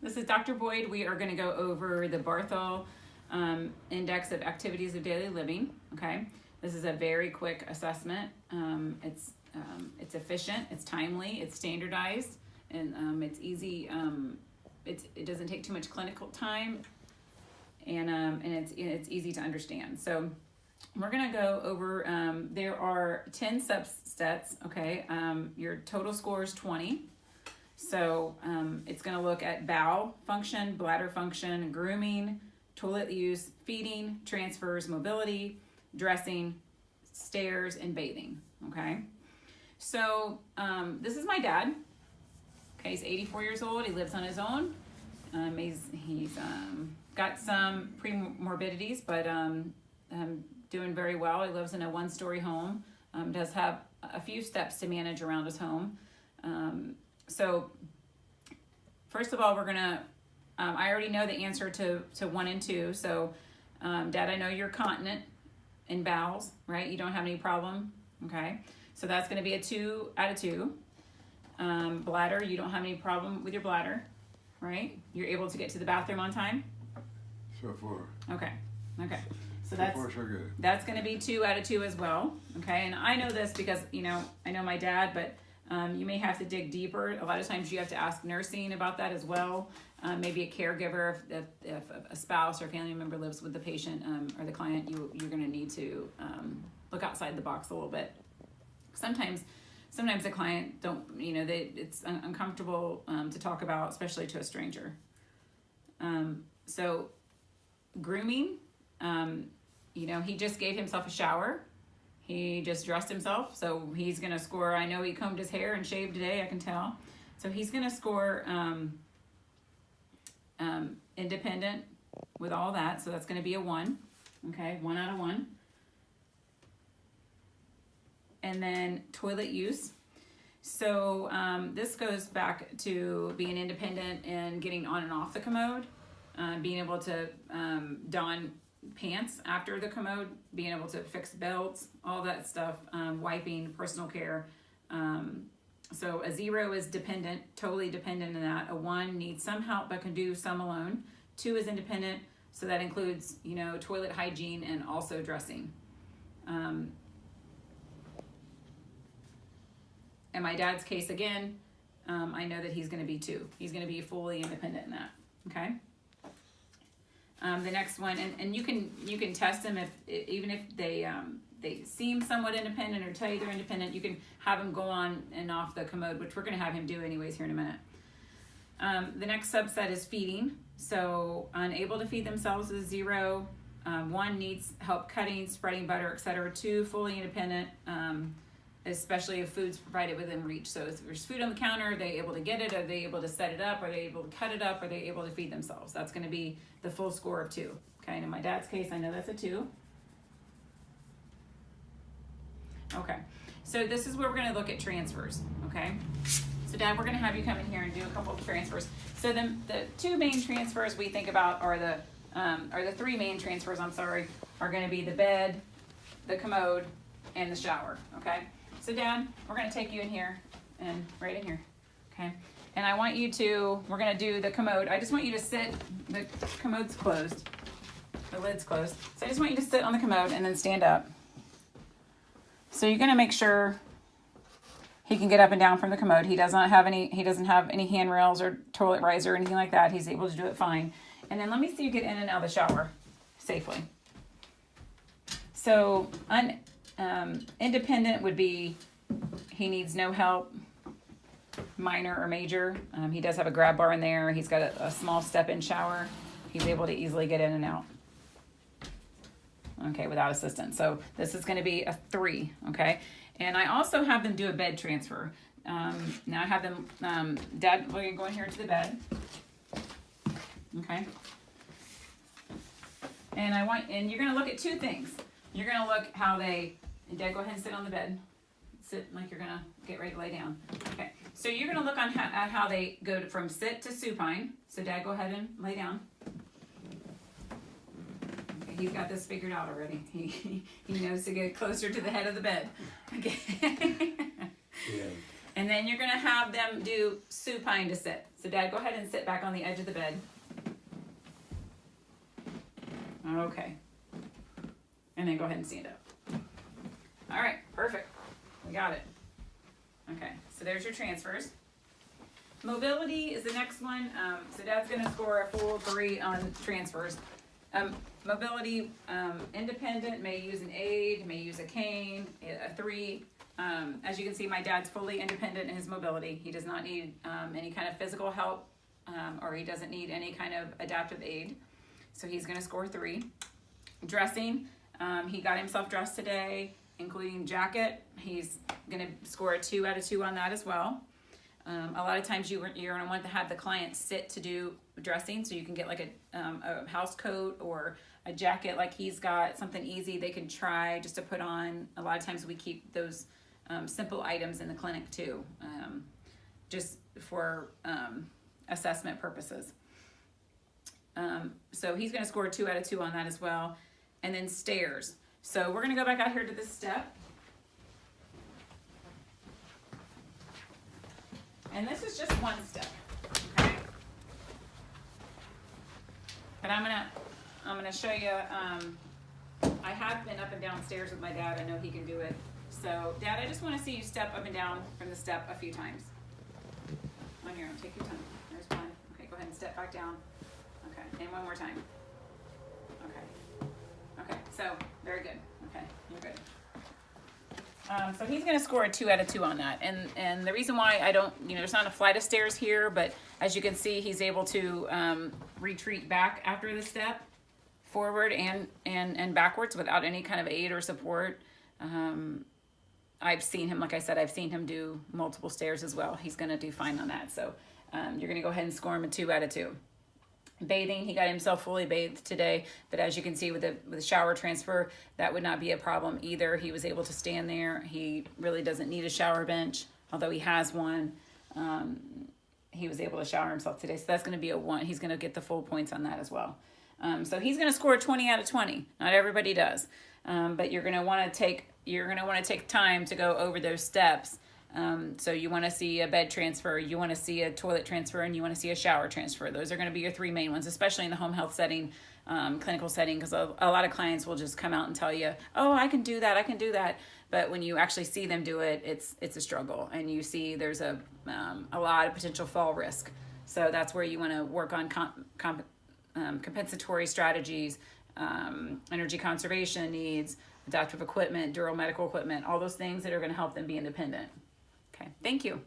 This is Dr. Boyd. We are going to go over the Barthel Index of Activities of Daily Living. Okay, this is a very quick assessment. It's efficient, it's timely, it's standardized, and it's easy. It doesn't take too much clinical time, and it's easy to understand. So we're going to go over. There are 10 subsets. Okay, your total score is 20. So it's going to look at bowel function, bladder function, grooming, toilet use, feeding, transfers, mobility, dressing, stairs, and bathing. Okay. So this is my dad. Okay, he's 84 years old. He lives on his own. He's got some pre-morbidities, but doing very well. He lives in a one-story home. Does have a few steps to manage around his home. So first of all, we're gonna, I already know the answer to 1 and 2. So Dad, I know you're continent in bowels, right? You don't have any problem, okay? So that's gonna be a 2 out of 2. Bladder, you don't have any problem with your bladder, right? You're able to get to the bathroom on time? So far. Okay. So good. That's gonna be 2 out of 2 as well, okay? And I know this because, I know my dad, but you may have to dig deeper. A lot of times you have to ask nursing about that as well. Maybe a caregiver, if a spouse or family member lives with the patient or the client, you're going to need to look outside the box a little bit. Sometimes the client don't, it's uncomfortable to talk about, especially to a stranger. So grooming, he just gave himself a shower. He just dressed himself, so he's going to score. I know he combed his hair and shaved today, I can tell. So he's going to score independent with all that, so that's going to be a 1. Okay, 1 out of 1. And then toilet use. So this goes back to being independent and getting on and off the commode, being able to don pants after the commode, being able to fix belts, all that stuff, wiping, personal care. So a 0 is dependent, totally dependent on that. A 1 needs some help but can do some alone. 2 is independent, so that includes, toilet hygiene and also dressing. In my dad's case, again, I know that he's going to be 2. He's going to be fully independent in that, okay? The next one, and you can test them even if they seem somewhat independent or tell you they're independent. You can have them go on and off the commode, which we're going to have him do anyways here in a minute. The next subset is feeding. So unable to feed themselves is 0. 1 needs help cutting, spreading butter, etc. 2 fully independent, especially if food's provided within reach. So if there's food on the counter, are they able to get it? Are they able to set it up? Are they able to cut it up? Are they able to feed themselves? That's going to be the full score of 2. Okay, and in my dad's case, I know that's a 2. Okay, so this is where we're going to look at transfers, okay? So Dad, we're going to have you come in here and do a couple of transfers. So the 2 main transfers we think about are the 3 main transfers, are going to be the bed, the commode, and the shower, okay? So Dad, we're going to take you in here and right in here, okay? And I want you to, we're going to do the commode. I just want you to sit, the commode's closed, the lid's closed. So I just want you to sit on the commode and then stand up. So you're going to make sure he can get up and down from the commode. He doesn't have any handrails or toilet riser or anything like that. He's able to do it fine. And then let me see you get in and out of the shower safely. So independent would be he needs no help, minor or major. He does have a grab bar in there. He's got a small step-in shower. He's able to easily get in and out. Okay, without assistance. So this is going to be a 3, okay? And I also have them do a bed transfer. Now I have them, Dad, we're going to go in here to the bed. Okay? And you're going to look at 2 things. You're going to look how they, and Dad, go ahead and sit on the bed. Sit like you're going to get ready to lay down. Okay, so you're going to look at how they go from sit to supine. So Dad, go ahead and lay down. He's got this figured out already. He knows to get closer to the head of the bed. Okay. Yeah. And then you're gonna have them do supine to sit. So Dad, go ahead and sit back on the edge of the bed. Okay. And then go ahead and stand up. All right, perfect. We got it. Okay, so there's your transfers. Mobility is the next one. So Dad's gonna score a full 3 on transfers. Mobility, independent, may use an aid, may use a cane, a 3. As you can see, my dad's fully independent in his mobility. He does not need any kind of physical help, or he doesn't need any kind of adaptive aid. So he's gonna score 3. Dressing, he got himself dressed today, including jacket. He's gonna score a 2 out of 2 on that as well. A lot of times you're gonna want to have the client sit to do dressing, so you can get like a house coat or a jacket like he's got, something easy they can try just to put on. A lot of times we keep those simple items in the clinic too, just for assessment purposes. So he's gonna score a 2 out of 2 on that as well. And then stairs. So we're gonna go back out here to this step. And this is just one step, okay? But I'm gonna show you, I have been up and down stairs with my dad. I know he can do it. So Dad, I just wanna see you step up and down from the step a few times. On your own, take your time. There's one. Okay, go ahead and step back down. Okay, and one more time. Okay. Okay, so very good. Okay, you're good. So he's going to score a 2 out of 2 on that. And the reason why I don't, there's not a flight of stairs here, but as you can see, he's able to retreat back after the step, forward and backwards without any kind of aid or support. I've seen him, like I said, I've seen him do multiple stairs as well. He's going to do fine on that. So you're going to go ahead and score him a 2 out of 2. Bathing, he got himself fully bathed today, but as you can see with the shower transfer, that would not be a problem either. He was able to stand there. He really doesn't need a shower bench, although he has one. He was able to shower himself today, so that's going to be a 1. He's going to get the full points on that as well. So he's going to score a 20 out of 20. Not everybody does, but you're going to want to take time to go over those steps. So you want to see a bed transfer, you want to see a toilet transfer, and you want to see a shower transfer. Those are going to be your 3 main ones, especially in the home health setting, clinical setting, because a lot of clients will just come out and tell you, oh, I can do that. But when you actually see them do it, it's a struggle, and you see there's a lot of potential fall risk. So that's where you want to work on compensatory strategies, energy conservation needs, adaptive equipment, dural medical equipment, all those things that are going to help them be independent. Okay, thank you.